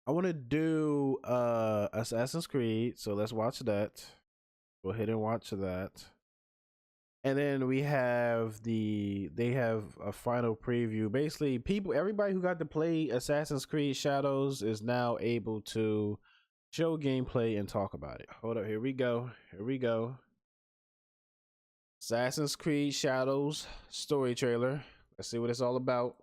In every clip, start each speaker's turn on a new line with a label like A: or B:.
A: I want to do Assassin's Creed, so let's watch that. Go ahead and watch that. And then we have they have a final preview. Basically, everybody who got to play Assassin's Creed Shadows is now able to show gameplay and talk about it. Hold up, here we go. Here we go. Assassin's Creed Shadows story trailer. Let's see what it's all about.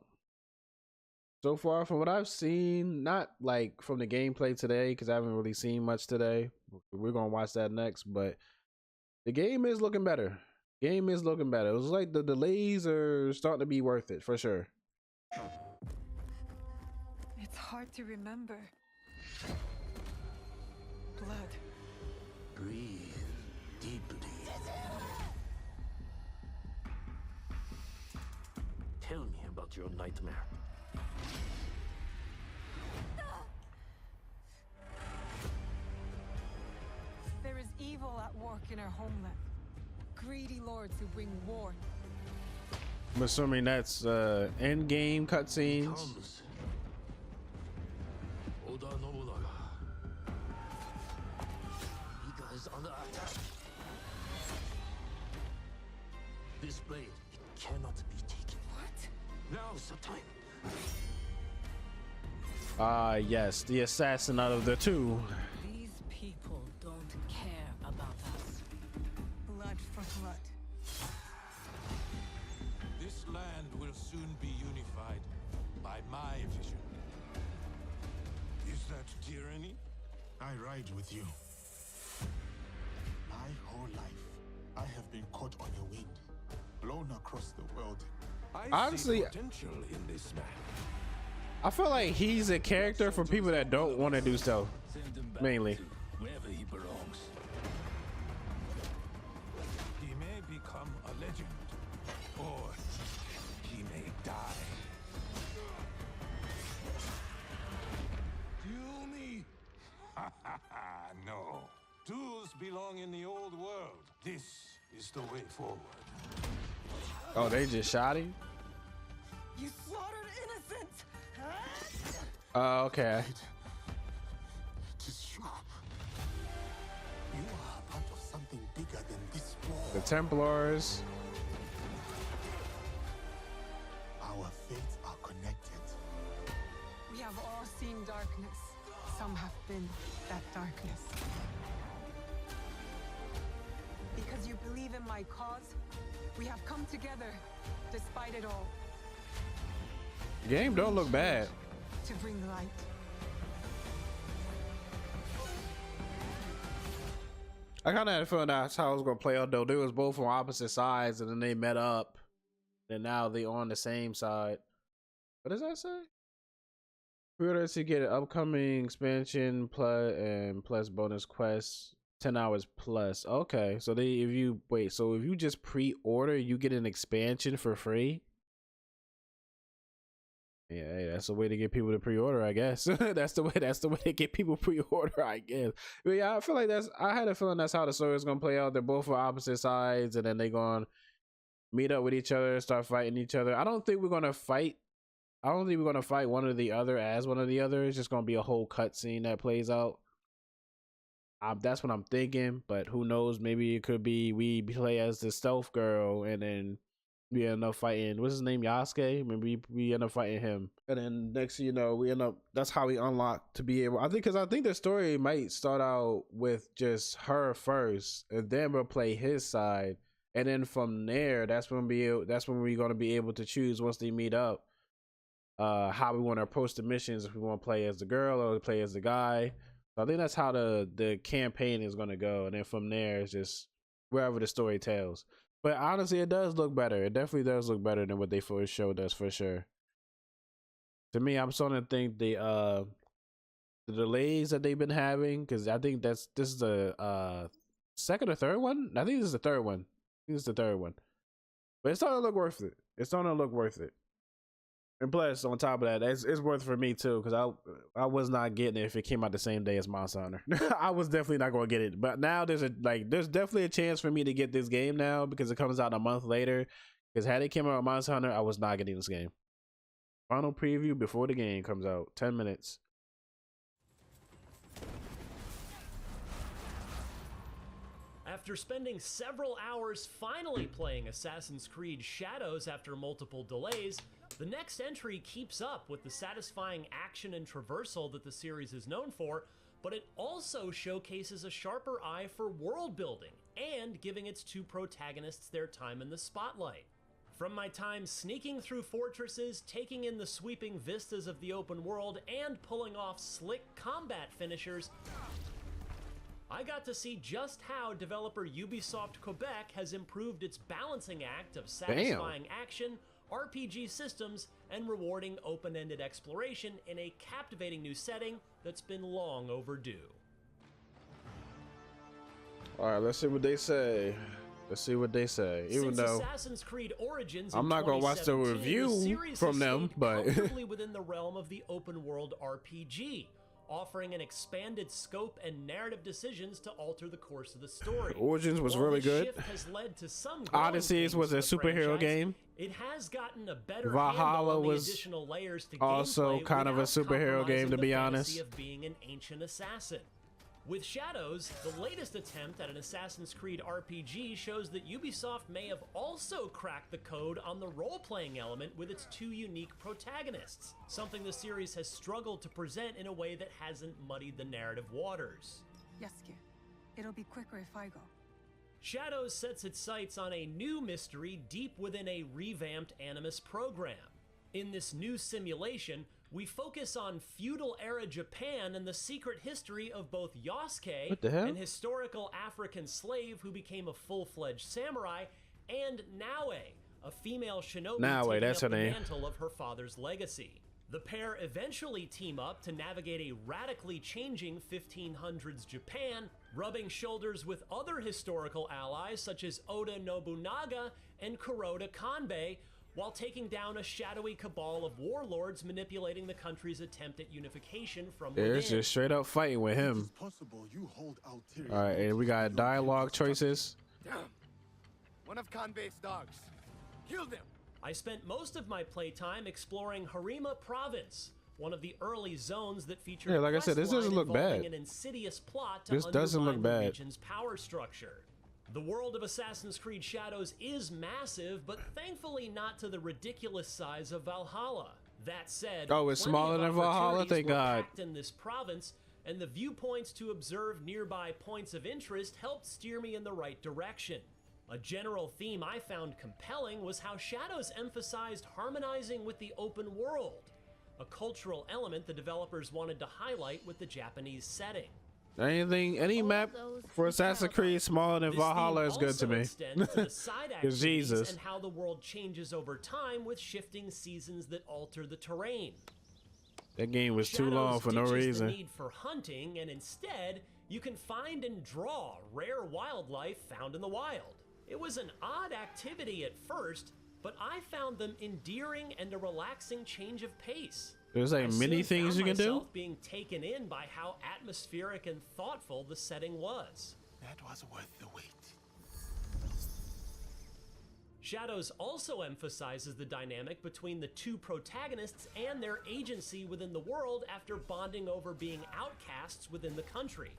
A: So far, from what I've seen, not like from the gameplay today, because I haven't really seen much today. We're gonna watch that next, but the game is looking better. Game is looking better. It was like the delays are starting to be worth it for sure.
B: It's hard to remember. Blood.
C: Breathe deeply. Tell me about your nightmare.
B: There is evil at work in our homeland. Greedy lords who bring war.
A: I'm assuming that's end game cutscenes.
C: Comes Oda Nobunaga. Iga is under attack. This blade, it cannot be taken.
B: What?
C: Now's the time.
A: Yes, the assassin out of the two.
D: These people don't care about us.
B: Blood for blood.
E: This land will soon be unified by my vision. Is that tyranny?
F: I ride with you. My whole life, I have been caught on a wind, blown across the world.
E: I
A: Honestly,
E: see potential in this man.
A: I feel like he's a character for people that don't want to do so.
C: Send him back
A: Mainly.
C: to wherever he belongs.
E: He may become a legend, or he may die. Kill me? No. Tools belong in the old world. This is the way forward.
A: Oh, they just shot him?
B: You slaughtered innocents!
A: Oh, okay.
F: It is you. You are a part of something bigger than this war.
A: The Templars.
F: Our fates are connected.
B: We have all seen darkness. Some have been that darkness. Because you believe in my cause, we have come together, despite it all,
A: The game don't look bad.
B: to bring light.
A: I kind of had a feeling that's how it was gonna play out though. They was both on opposite sides, and then they met up, and now they on the same side. What does that say? Pre-order to get an upcoming expansion plus bonus quests, 10 hours plus. Okay, so if you just pre-order, you get an expansion for free. Yeah, hey, that's the way to get people to pre-order, I guess. That's the way to get people pre-order, I guess. But yeah, I feel like I had a feeling that's how the story is gonna play out. They're both on opposite sides, and then they're gonna meet up with each other, start fighting each other. I don't think we're gonna fight one or the other as one or the other. It's just gonna be a whole cutscene that plays out. That's what I'm thinking, but who knows? Maybe it could be we play as the stealth girl, and then we end up fighting, what's his name, Yasuke? Maybe we end up fighting him, and then next thing you know, we end up, that's how we unlock to be able, I think the story might start out with just her first, and then we'll play his side, and then from there, that's when we're going to be able to choose once they meet up how we want to approach the missions, if we want to play as the girl or play as the guy. So I think that's how the campaign is going to go, and then from there it's just wherever the story tells. But honestly, it does look better. It definitely does look better than what they first showed us, for sure. To me, I'm starting to think the delays that they've been having, because I think this is the second or third one. I think this is the third one. But it's starting to look worth it. And plus, on top of that, it's worth it for me too, because I was not getting it if it came out the same day as Monster Hunter. I was definitely not going to get it. But now there's definitely a chance for me to get this game now, because it comes out a month later. Because had it came out with Monster Hunter, I was not getting this game. Final preview before the game comes out. 10 minutes.
G: After spending several hours finally playing Assassin's Creed Shadows after multiple delays, the next entry keeps up with the satisfying action and traversal that the series is known for, but it also showcases a sharper eye for world building and giving its two protagonists their time in the spotlight. From my time sneaking through fortresses, taking in the sweeping vistas of the open world, and pulling off slick combat finishers, I got to see just how developer Ubisoft Quebec has improved its balancing act of satisfying action, RPG systems, and rewarding open-ended exploration in a captivating new setting that's been long overdue.
A: All right, let's see what they say. Let's see what they say. Even
G: Since
A: though
G: Assassin's Creed Origins
A: I'm not gonna watch the
G: 2017,
A: review
G: series
A: from
G: has
A: them,
G: stayed
A: but
G: comfortably within the realm of the open world RPG, offering an expanded scope and narrative decisions to alter the course of the story.
A: Origins was
G: While
A: really
G: this
A: good.
G: shift has led to some growing
A: Odysseys
G: pains
A: was a
G: for the
A: superhero
G: franchise,
A: game.
G: It has gotten a better
A: Valhalla
G: handle on the
A: was
G: additional layers to
A: also
G: gameplay
A: kind of a
G: without
A: superhero game,
G: compromising
A: to
G: the
A: be
G: fantasy
A: honest.
G: of being an ancient assassin. With Shadows, the latest attempt at an Assassin's Creed RPG shows that Ubisoft may have also cracked the code on the role-playing element with its two unique protagonists, something the series has struggled to present in a way that hasn't muddied the narrative waters.
B: Yasuke, it'll be quicker if I go.
G: Shadows sets its sights on a new mystery deep within a revamped Animus program. In this new simulation, we focus on feudal-era Japan and the secret history of both Yasuke,
A: What the hell?
G: an historical African slave who became a full-fledged samurai, and Naue, a female shinobi
A: Naue,
G: taking
A: that's
G: up
A: her
G: the
A: name.
G: mantle of her father's legacy. The pair eventually team up to navigate a radically changing 1500s Japan, rubbing shoulders with other historical allies such as Oda Nobunaga and Kuroda Kanbei, while taking down a shadowy cabal of warlords manipulating the country's attempt at unification from
A: Yeah,
G: within.
A: it's just straight up fighting with him.
F: It's possible you hold Altaria.
A: All right, and we got dialogue choices.
H: Damn! One of Kanbei's dogs. Kill them!
G: I spent most of my playtime exploring Harima Province, one of the early zones that featured
A: Yeah, like I said, this
G: quest
A: doesn't
G: line
A: look
G: involving
A: bad.
G: an insidious plot to
A: This doesn't look
G: undermine the
A: bad.
G: region's power structure. The world of Assassin's Creed Shadows is massive, but thankfully not to the ridiculous size of Valhalla. That said,
A: Oh, it's
G: plenty
A: smaller
G: of
A: than Valhalla?
G: opportunities
A: Thank
G: were
A: God.
G: packed in this province, and the viewpoints to observe nearby points of interest helped steer me in the right direction. A general theme I found compelling was how Shadows emphasized harmonizing with the open world, a cultural element the developers wanted to highlight with the Japanese setting.
A: Any map for Assassin's Creed smaller than
G: This
A: Valhalla
G: theme
A: is good to
G: also
A: me.
G: extends to the side activities
A: Jesus.
G: and how the world changes over time with shifting seasons that alter the terrain.
A: That game was too
G: Shadows
A: long for no
G: ditches
A: reason.
G: the need for hunting, and instead, you can find and draw rare wildlife found in the wild. It was an odd activity at first, but I found them endearing and a relaxing change of pace.
A: There's like
G: I
A: many
G: soon
A: things
G: found
A: you can do.
G: myself being taken in by how atmospheric and thoughtful the setting was.
F: That was worth the wait.
G: Shadows also emphasizes the dynamic between the two protagonists and their agency within the world after bonding over being outcasts within the country.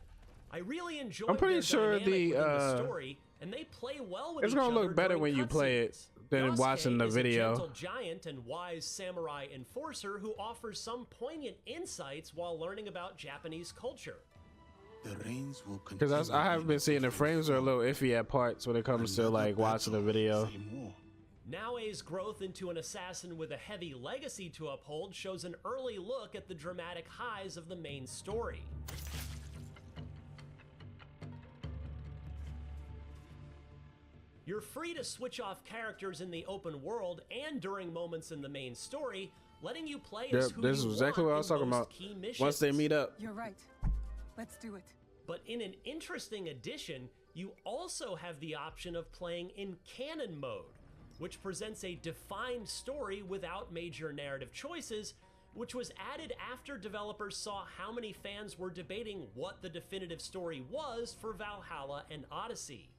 G: I really enjoyed
A: I'm pretty
G: their
A: sure
G: dynamic
A: the,
G: within the story, and they play well with
A: it's
G: each
A: gonna look
G: other
A: better
G: during
A: when you play it
G: cutscenes.
A: than
G: Yasuke
A: watching the
G: is
A: video.
G: a gentle giant and wise samurai enforcer who offers some poignant insights while learning about Japanese culture.
F: The rains will continue.
A: Because I have been seeing the frames are a little iffy at parts when it comes to
F: Another
A: like watching the
F: battle,
A: video.
F: same war.
G: Naue's growth into an assassin with a heavy legacy to uphold shows an early look at the dramatic highs of the main story. You're free to switch off characters in the open world and during moments in the main story, letting you play as
A: Yep,
G: who
A: this
G: you
A: is exactly
G: want
A: what I was
G: in
A: talking
G: most
A: about.
G: key missions.
A: Once they meet up,
B: You're right. Let's do it.
G: But in an interesting addition, you also have the option of playing in canon mode, which presents a defined story without major narrative choices, which was added after developers saw how many fans were debating what the definitive story was for Valhalla and Odyssey.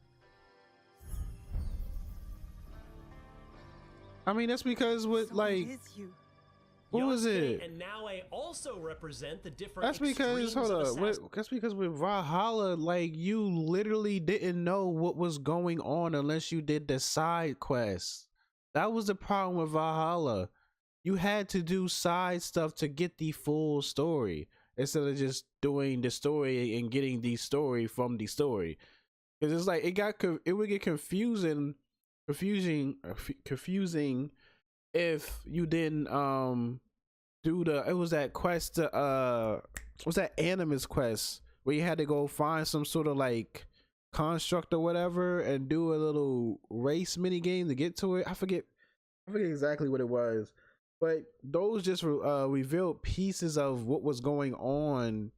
A: I mean that's because with
B: So
A: like
B: it is you.
A: What was it?
G: And Naue also represent the different
A: That's because
G: extremes of assassin-
A: that's because with Valhalla, like you literally didn't know what was going on unless you did the side quests. That was the problem with Valhalla. You had to do side stuff to get the full story instead of just doing the story and getting the story from the story. Because it's like it would get confusing if you didn't do it was that quest was that Animus quest where you had to go find some sort of like construct or whatever and do a little race mini game to get to it. I forget exactly what it was, but those just revealed pieces of what was going on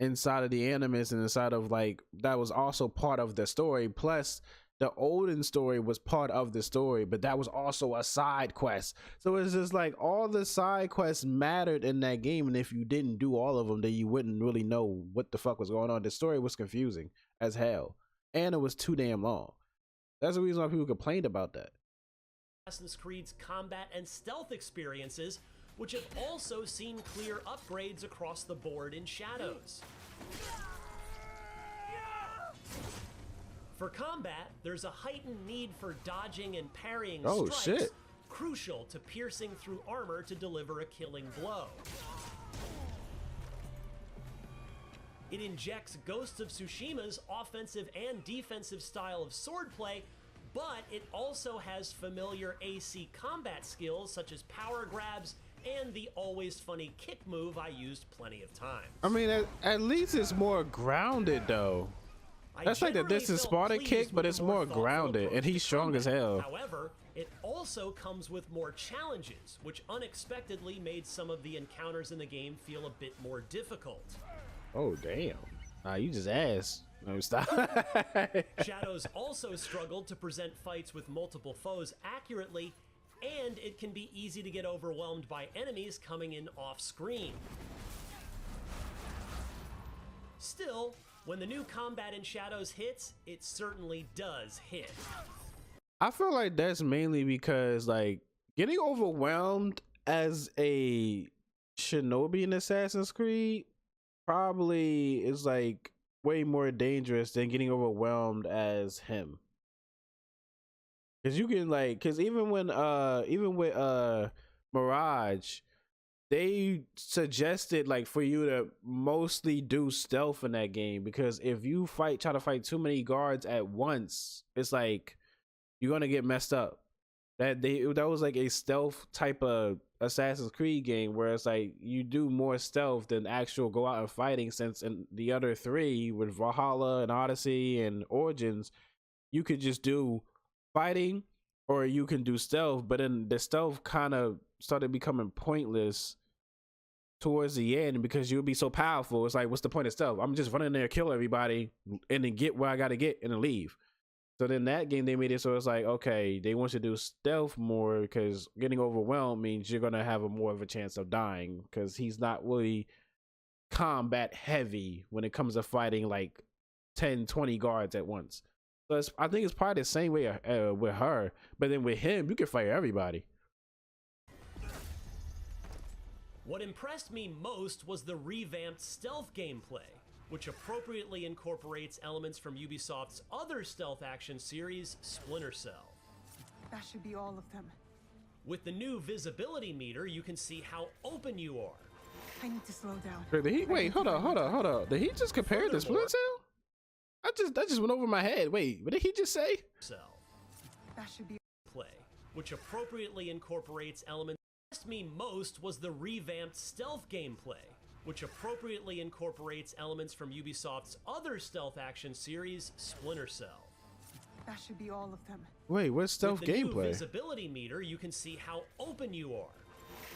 A: inside of the Animus and inside of like that was also part of the story. Plus the Odin story was part of the story, but that was also a side quest. So it's just like all the side quests mattered in that game, and if you didn't do all of them, then you wouldn't really know what the fuck was going on. The story was confusing as hell, and it was too damn long. That's the reason why people complained about that.
G: Assassin's Creed's combat and stealth experiences, which have also seen clear upgrades across the board in Shadows. For combat, there's a heightened need for dodging and parrying strikes,
A: shit.
G: crucial to piercing through armor to deliver a killing blow. It injects Ghost of Tsushima's offensive and defensive style of swordplay, but it also has familiar AC combat skills such as power grabs and the always funny kick move I used plenty of times.
A: I mean, at least it's more grounded though. That's like the distant Sparta kick, but it's more grounded, and he's strong as hell.
G: However, it also comes with more challenges, which unexpectedly made some of the encounters in the game feel a bit more difficult.
A: Oh damn! Nah, you just ass. No, stop.
G: Shadows also struggled to present fights with multiple foes accurately, and it can be easy to get overwhelmed by enemies coming in off screen. Still, when the new combat in Shadows hits, it certainly does hit.
A: I feel like that's mainly because like getting overwhelmed as a shinobi in Assassin's Creed probably is like way more dangerous than getting overwhelmed as him. Cause you can like, cause even with Mirage, they suggested like for you to mostly do stealth in that game, because if you try to fight too many guards at once, it's like you're gonna get messed up. That was like a stealth type of Assassin's Creed game where it's like you do more stealth than actual go out and fighting, since in the other three with Valhalla and Odyssey and Origins you could just do fighting or you can do stealth, but then the stealth kind of started becoming pointless towards the end because you'll be so powerful. It's like, what's the point of stealth? I'm just running there, kill everybody, and then get where I gotta get and then leave. So then that game they made it so it's like, okay, they want you to do stealth more because getting overwhelmed means you're gonna have more of a chance of dying, because he's not really combat heavy when it comes to fighting like 10-20 guards at once. So I think it's probably the same way with her, but then with him you can fight everybody.
G: What impressed me most was the revamped stealth gameplay, which appropriately incorporates elements from Ubisoft's other stealth action series, Splinter Cell.
B: That should be all of them.
G: With the new visibility meter, you can see how open you are.
B: I need to slow down.
A: Wait, hold on. Did he just compare it to Splinter Cell? That just went over my head. Wait, what did he just say?
G: Cell.
B: That should be
G: Play, which appropriately incorporates elements. What impressed me most was the revamped stealth gameplay, which appropriately incorporates elements from Ubisoft's other stealth action series, Splinter Cell.
B: That should be all of them.
A: Wait, what's stealth
G: With the new
A: gameplay?
G: visibility meter, you can see how open you are.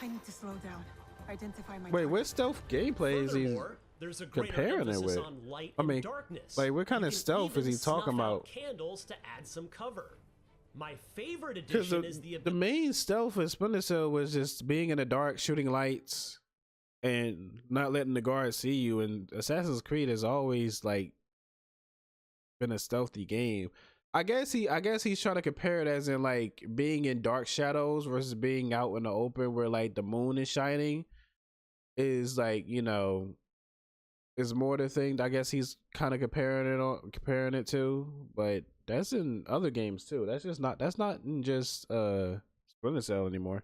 B: I need to slow down. Identify my
A: Wait,
B: target.
A: what stealth gameplay is he
G: Furthermore, there's a greater
A: comparing it
G: emphasis
A: with?
G: on light
A: I
G: and
A: mean,
G: darkness.
A: like what kind
G: You
A: of
G: can
A: stealth is
G: even
A: he talking
G: snuff out
A: about?
G: candles to add some cover. My favorite
A: Because
G: addition is the
A: the main stealth of Splinter Cell was just being in the dark, shooting lights, and not letting the guards see you. And Assassin's Creed has always like been a stealthy game. I guess he's trying to compare it as in like being in dark shadows versus being out in the open where like the moon is shining is like, you know, is more the thing. I guess he's kind of comparing it to, but that's in other games too. That's not in just Splinter Cell anymore.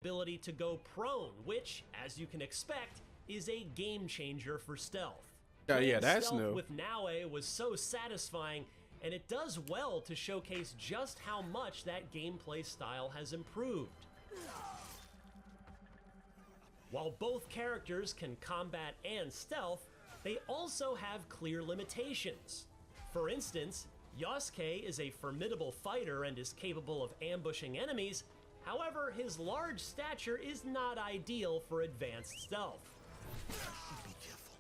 G: Ability to go prone, which, as you can expect, is a game changer for stealth.
A: Yeah, that's
G: stealth
A: new.
G: With Naue was so satisfying, and it does well to showcase just how much that gameplay style has improved. While both characters can combat and stealth, they also have clear limitations. For instance, Yosuke is a formidable fighter and is capable of ambushing enemies. However, his large stature is not ideal for advanced stealth.
F: Be careful.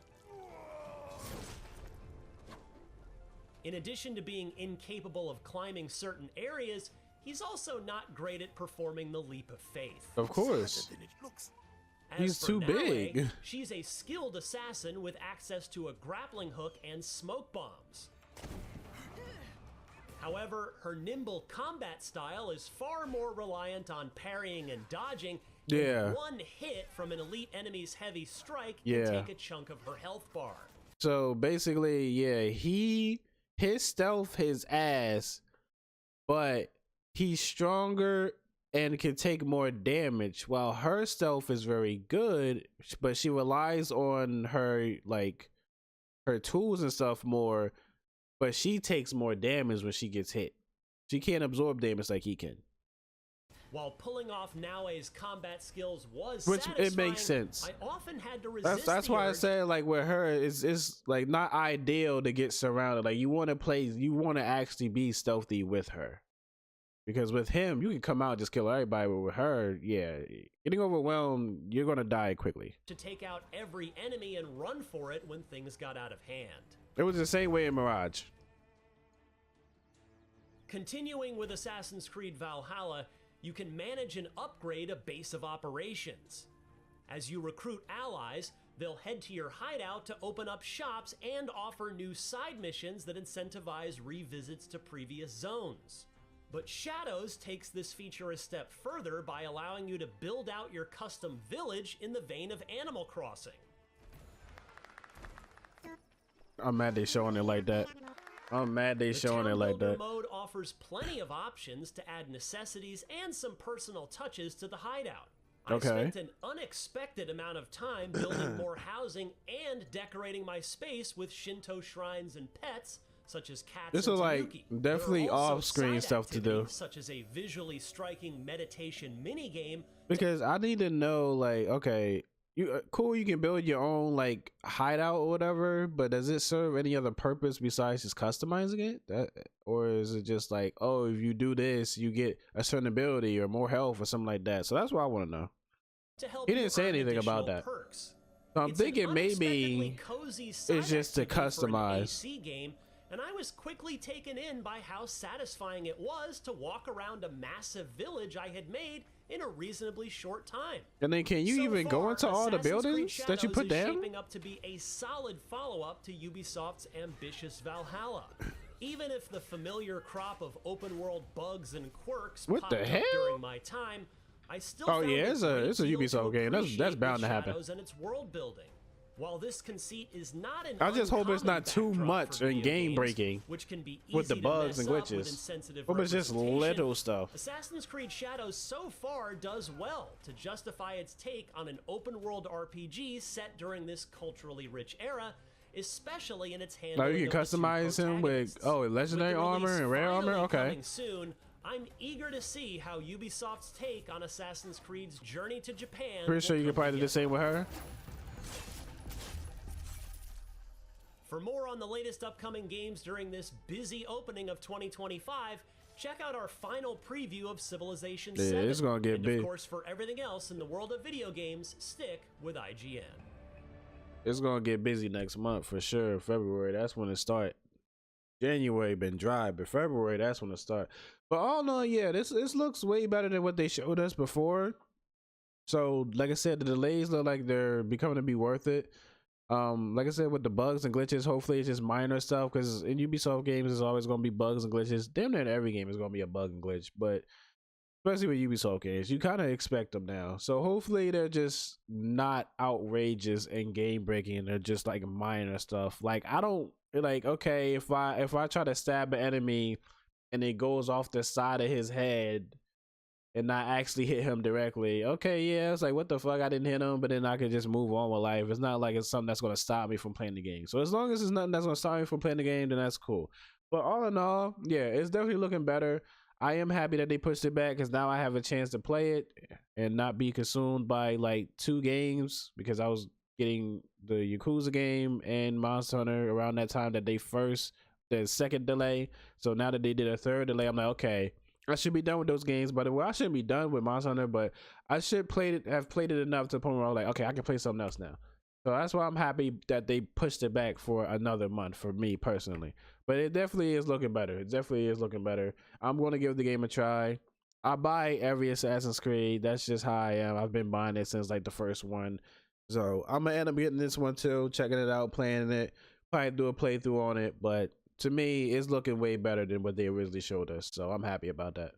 G: In addition to being incapable of climbing certain areas, he's also not great at performing the leap of faith.
A: Of course.
F: Harder than it looks.
G: As
A: He's
G: for
A: too
G: Naue,
A: big.
G: She's a skilled assassin with access to a grappling hook and smoke bombs. However, her nimble combat style is far more reliant on parrying and dodging. and
A: Yeah.
G: one hit from an elite enemy's heavy strike
A: Yeah.
G: can take a chunk of her health bar.
A: So basically, yeah, his stealth his ass, but he's stronger and can take more damage, while her stealth is very good, but she relies on her like her tools and stuff more, but she takes more damage when she gets hit. She can't absorb damage like he can.
G: While pulling off Naue's combat skills was
A: Which
G: satisfying,
A: it makes sense.
G: I often had to resist
A: That's
G: the
A: why I
G: urge
A: said like with her it's like not ideal to get surrounded. Like you want to actually be stealthy with her, because with him you can come out and just kill everybody, but with her, yeah, getting overwhelmed, you're gonna die quickly.
G: to take out every enemy and run for it when things got out of hand.
A: It was the same way in Mirage.
G: Continuing with Assassin's Creed Valhalla, you can manage and upgrade a base of operations. As you recruit allies, they'll head to your hideout to open up shops and offer new side missions that incentivize revisits to previous zones. But Shadows takes this feature a step further by allowing you to build out your custom village in the vein of Animal Crossing.
A: I'm mad they showing it like that. I'm mad they
G: The
A: showing it
G: Town
A: like
G: Builder
A: that.
G: mode offers plenty of options to add necessities and some personal touches to the hideout. I
A: Okay.
G: spent an unexpected amount of time building more housing and decorating my space with Shinto shrines and pets, such as cats
A: This
G: and
A: is like
G: tanuki. There
A: definitely
G: are also
A: off-screen
G: side
A: stuff to do.
G: activities, such as a visually striking meditation minigame.
A: Because I need to know, like, okay, you cool, you can build your own like hideout or whatever, but does it serve any other purpose besides just customizing it? That, or is it just like, oh, if you do this, you get a certain ability or more health or something like that? So that's what I want to know.
G: To help
A: He
G: you
A: didn't say
G: earn
A: anything about
G: additional
A: that.
G: Perks.
A: So I'm
G: It's an
A: thinking maybe
G: unexpectedly cozy side
A: it's just to
G: activity for an
A: customize.
G: AC game, and I was quickly taken in by how satisfying it was to walk around a massive village I had made in a reasonably short time.
A: And then can you
G: So
A: even go
G: far,
A: into all the
G: Assassin's Creed
A: buildings that you
G: Shadows
A: put
G: is
A: down?
G: shaping up to be a solid follow-up to Ubisoft's ambitious Valhalla. Even if the familiar crop of open-world bugs and quirks
A: What
G: popped
A: the
G: up
A: hell?
G: during my time, I still
A: Oh,
G: found
A: yeah, it's a
G: great deal
A: Ubisoft
G: to
A: game. That's
G: appreciate
A: bound
G: with
A: to happen.
G: Shadows and its world building. While this conceit is not an
A: I just hope it's
G: uncommon
A: not too
G: backdrop
A: much
G: for
A: in
G: video
A: game
G: games,
A: breaking
G: which can be
A: with the
G: easy to
A: bugs
G: mess
A: and
G: up with
A: glitches.
G: insensitive
A: Hope it's just
G: representation,
A: little stuff.
G: Assassin's Creed Shadows so far does well to justify its take on an open-world RPG set during this culturally rich era, especially in its
A: Now
G: handling
A: you can
G: of the two
A: customize him with
G: protagonists.
A: legendary
G: With the
A: armor
G: release
A: and rare armor.
G: finally
A: Okay.
G: coming soon, I'm eager to see how Ubisoft's take on Assassin's Creed's journey to Japan.
A: Pretty sure
G: will
A: you can
G: come
A: probably do the
G: together.
A: same with her.
G: For more on the latest upcoming games during this busy opening of 2025, check out our final preview of Civilization
A: Yeah,
G: 7.
A: it's gonna get
G: and
A: big.
G: of course, for everything else in the world of video games, stick with IGN.
A: It's gonna get busy next month for sure. February, that's when it start. January been dry, but February, that's when it start. But all in all, yeah, this looks way better than what they showed us before. So, like I said, the delays look like they're becoming to be worth it. Like I said, with the bugs and glitches, hopefully it's just minor stuff, because in Ubisoft games there's always going to be bugs and glitches. Damn near in every game is going to be a bug and glitch, but especially with Ubisoft games, you kind of expect them now. So hopefully they're just not outrageous and game breaking. They're just like minor stuff. Like, I don't like, okay, if I try to stab an enemy and it goes off the side of his head and not actually hit him directly, okay, yeah, it's like, what the fuck, I didn't hit him, but then I could just move on with life. It's not like it's something that's going to stop me from playing the game. So as long as it's nothing that's going to stop me from playing the game, then that's cool. But all in all, yeah, it's definitely looking better. I am happy that they pushed it back, because now I have a chance to play it and not be consumed by like 2 games, because I was getting the Yakuza game and Monster Hunter around that time that the second delay. So now that they did a third delay, I'm like, okay, I should be done with those games. But well, I shouldn't be done with Monster Hunter, but I should have played it enough to the point where I'm like, okay, I can play something else now. So that's why I'm happy that they pushed it back for another month for me personally. But it definitely is looking better. It definitely is looking better. I'm going to give the game a try. I buy every Assassin's Creed. That's just how I am. I've been buying it since like the first one. So I'm going to end up getting this one too, checking it out, playing it, probably do a playthrough on it. But to me, it's looking way better than what they originally showed us. So I'm happy about that.